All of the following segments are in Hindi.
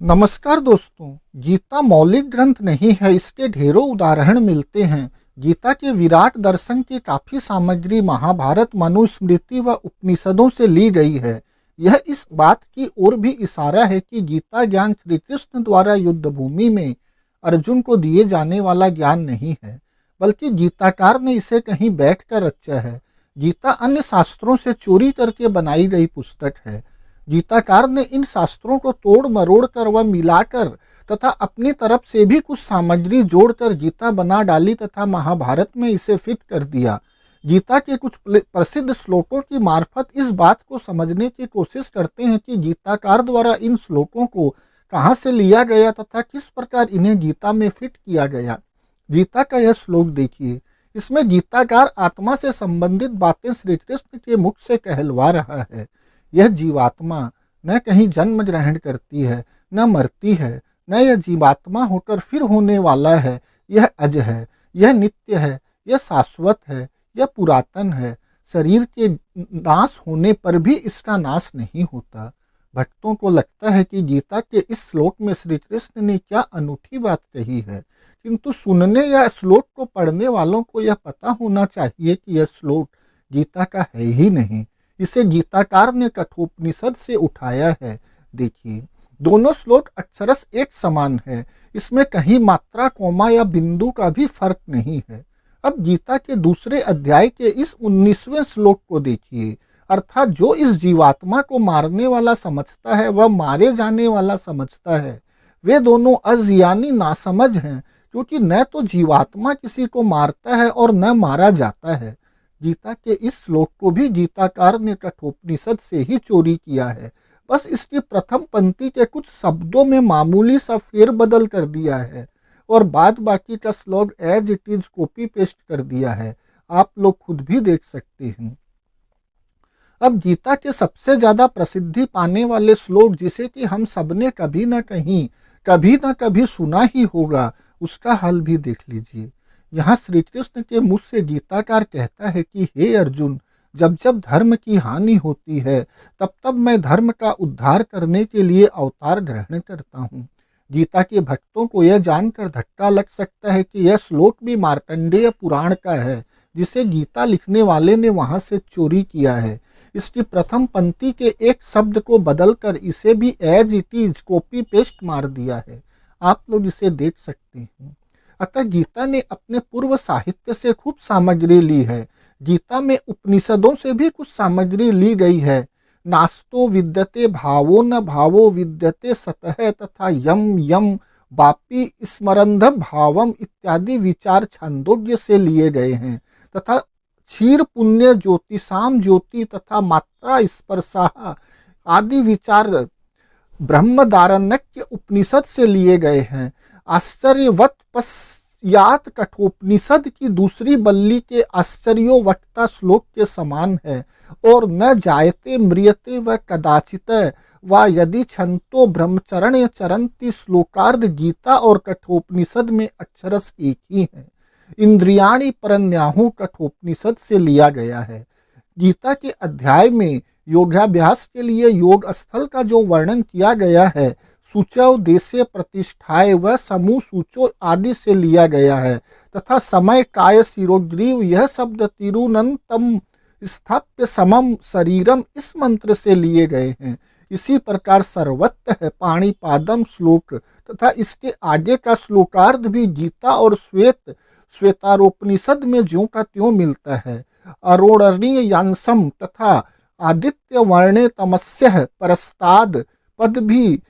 नमस्कार दोस्तों। गीता मौलिक ग्रंथ नहीं है, इसके ढेरों उदाहरण मिलते हैं। गीता के विराट दर्शन की काफी सामग्री महाभारत, मनुस्मृति व उपनिषदों से ली गई है। यह इस बात की ओर भी इशारा है कि गीता ज्ञान श्री कृष्ण द्वारा युद्ध भूमि में अर्जुन को दिए जाने वाला ज्ञान नहीं है, बल्कि गीताकार ने इसे कहीं बैठकर रचा है। गीता अन्य शास्त्रों से चोरी करके बनाई गई पुस्तक है। गीताकार ने इन शास्त्रों को तोड़ मरोड़ कर व मिलाकर तथा अपनी तरफ से भी कुछ सामग्री जोड़कर गीता बना डाली तथा महाभारत में इसे फिट कर दिया। गीता के कुछ प्रसिद्ध श्लोकों की मार्फत इस बात को समझने की कोशिश करते हैं कि गीताकार द्वारा इन श्लोकों को कहाँ से लिया गया तथा किस प्रकार इन्हें गीता में फिट किया गया। गीता का यह श्लोक देखिए। इसमें गीताकार आत्मा से संबंधित बातें श्री कृष्ण के मुख से कहलवा रहा है। यह जीवात्मा न कहीं जन्म ग्रहण करती है, न मरती है, न यह जीवात्मा होकर फिर होने वाला है। यह अज है, यह नित्य है, यह शाश्वत है, यह पुरातन है। शरीर के नाश होने पर भी इसका नाश नहीं होता। भक्तों को लगता है कि गीता के इस श्लोक में श्री कृष्ण ने क्या अनूठी बात कही है, किंतु सुनने या श्लोक को पढ़ने वालों को यह पता होना चाहिए कि यह श्लोक गीता का है ही नहीं। इसे गीताकार ने कठोपनिषद से उठाया है। देखिए, दोनों श्लोक अक्षरश एक समान है। इसमें कहीं मात्रा, कोमा या बिंदु का भी फर्क नहीं है। अब गीता के दूसरे अध्याय के इस 19वें श्लोक को देखिए। अर्थात जो इस जीवात्मा को मारने वाला समझता है वह मारे जाने वाला समझता है। वे दोनों अज यानी नासमझ हैं, क्योंकि न तो जीवात्मा किसी को मारता है और न मारा जाता है। गीता के इस श्लोक को भी गीताकार ने कठोपनिषद से ही चोरी किया है। बस इसकी प्रथम पंक्ति के कुछ शब्दों में मामूली सा फेरबदल कर दिया है और बाद बाकी का श्लोक as it is copy paste कर दिया है। आप लोग खुद भी देख सकते हैं। अब गीता के सबसे ज्यादा प्रसिद्धि पाने वाले श्लोक, जिसे कि हम सबने कभी न कभी सुना ही होगा, उसका हल भी देख लीजिए। यहाँ श्री कृष्ण के मुख से गीताकार कहता है कि हे अर्जुन, जब जब धर्म की हानि होती है तब तब मैं धर्म का उद्धार करने के लिए अवतार ग्रहण करता हूँ। गीता के भक्तों को यह जानकर धक्का लग सकता है कि यह श्लोक भी मार्कंडेय पुराण का है, जिसे गीता लिखने वाले ने वहां से चोरी किया है। इसकी प्रथम पंक्ति के एक शब्द को बदलकर इसे भी as it is copy paste मार दिया है। आप लोग इसे देख सकते हैं। अतः गीता ने अपने पूर्व साहित्य से खूब सामग्री ली है। गीता में उपनिषदों से भी कुछ सामग्री ली गई है। नास्तो विद्यते भावो न भावो विद्यते सतः तथा यम यम वापि स्मरंध भावम इत्यादि विचार छांदोग्य से लिए गए हैं तथा क्षीर पुण्य ज्योतिषाम ज्योति तथा मात्रा स्पर्शा आदि विचार ब्रह्मदारण्यक उपनिषद से लिए गए हैं। आश्चर्यवत पश्चात कठोपनिषद की दूसरी बल्ली के आश्चर्योवक्ता श्लोक के समान है और न जायते म्रियते व कदाचित व यदि छंतो ब्रह्मचरण चरंती श्लोकार्ध गीता और कठोपनिषद में अक्षरश एक ही है। इंद्रियाणि परन्याहु कठोपनिषद से लिया गया है। गीता के अध्याय में योगाभ्यास के लिए योग स्थल का जो वर्णन किया गया है, सूचव देशे प्रतिष्ठाए व समूह सूचो आदि से लिया गया है तथा समय काय शिरोग्रीव यह शब्द तिरुनंतम स्थाप्य समम शरीरम इस मंत्र से लिए गए हैं। इसी प्रकार सर्वत्र है पाणिपादम श्लोक तथा इसके आगे का श्लोकार्ध भी गीता और श्वेतारोपनिषद में ज्यों का त्यों मिलता है। अरोरणीय यांसम तथा आदित्य वर्णे तमस्य परस्ताद पद भी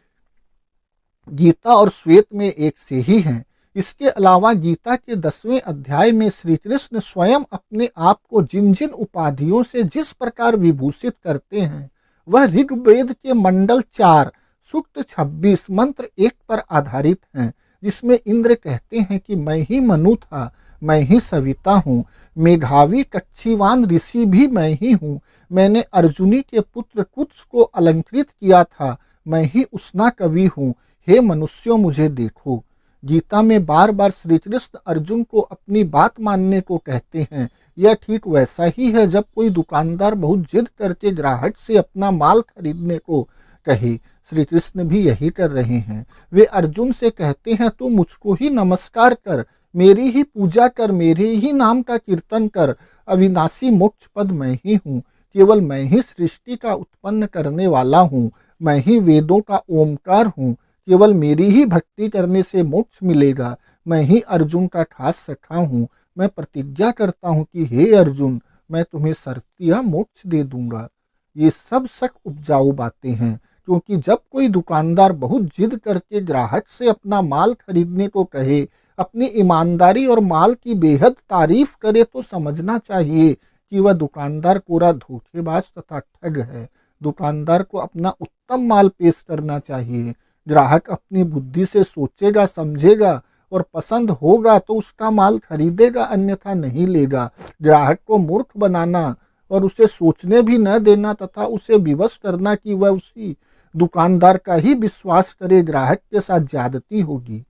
गीता और श्वेत में एक से ही हैं। इसके अलावा गीता के 10वें अध्याय में श्री कृष्ण स्वयं अपने आप को जिन जिन उपाधियों से जिस प्रकार विभूषित करते हैं, वह ऋग्वेद के मंडल 4 सूक्त 26 मंत्र 1 पर आधारित हैं, जिसमें इंद्र कहते हैं कि मैं ही मनु था, मैं ही सविता हूँ, मेघावी कच्छीवान ऋषि भी मैं ही हूँ, मैंने अर्जुनी के पुत्र कुत्स को अलंकृत किया था, मैं ही उष्णा कवि हूँ, हे मनुष्यों मुझे देखो। गीता में बार बार श्री कृष्ण अर्जुन को अपनी बात मानने को कहते हैं। यह ठीक वैसा ही है जब कोई दुकानदार बहुत जिद करके ग्राहक से अपना माल खरीदने को कहे। श्री कृष्ण भी यही कर रहे हैं। वे अर्जुन से कहते हैं, तू मुझको ही नमस्कार कर, मेरी ही पूजा कर, मेरे ही नाम का कीर्तन कर। अविनाशी मोक्ष पद मैं ही हूँ, केवल मैं ही सृष्टि का उत्पन्न करने वाला हूँ। मैं ही वेदों का ओमकार हूँ, केवल मेरी ही भक्ति करने से मोक्ष मिलेगा। मैं ही अर्जुन का खास सखा हूँ। मैं प्रतिज्ञा करता हूँ कि हे अर्जुन, मैं तुम्हें शर्तिया मोक्ष दे दूंगा। ये सब शक उपजाऊ बातें हैं, क्योंकि जब कोई दुकानदार बहुत जिद करके ग्राहक से अपना माल खरीदने को कहे, अपनी ईमानदारी और माल की बेहद तारीफ करे, तो समझना चाहिए कि वह दुकानदार पूरा धोखेबाज तथा ठग है। दुकानदार को अपना उत्तम माल पेश करना चाहिए। ग्राहक अपनी बुद्धि से सोचेगा, समझेगा और पसंद होगा तो उसका माल खरीदेगा, अन्यथा नहीं लेगा। ग्राहक को मूर्ख बनाना और उसे सोचने भी न देना तथा उसे विवश करना कि वह उसी दुकानदार का ही विश्वास करे, ग्राहक के साथ ज्यादती होगी।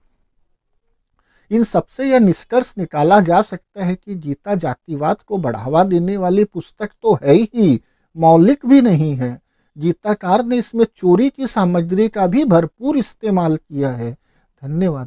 इन सबसे यह निष्कर्ष निकाला जा सकता है कि गीता जातिवाद को बढ़ावा देने वाली पुस्तक तो है ही, मौलिक भी नहीं है। गीताकार ने इसमें चोरी की सामग्री का भी भरपूर इस्तेमाल किया है। धन्यवाद।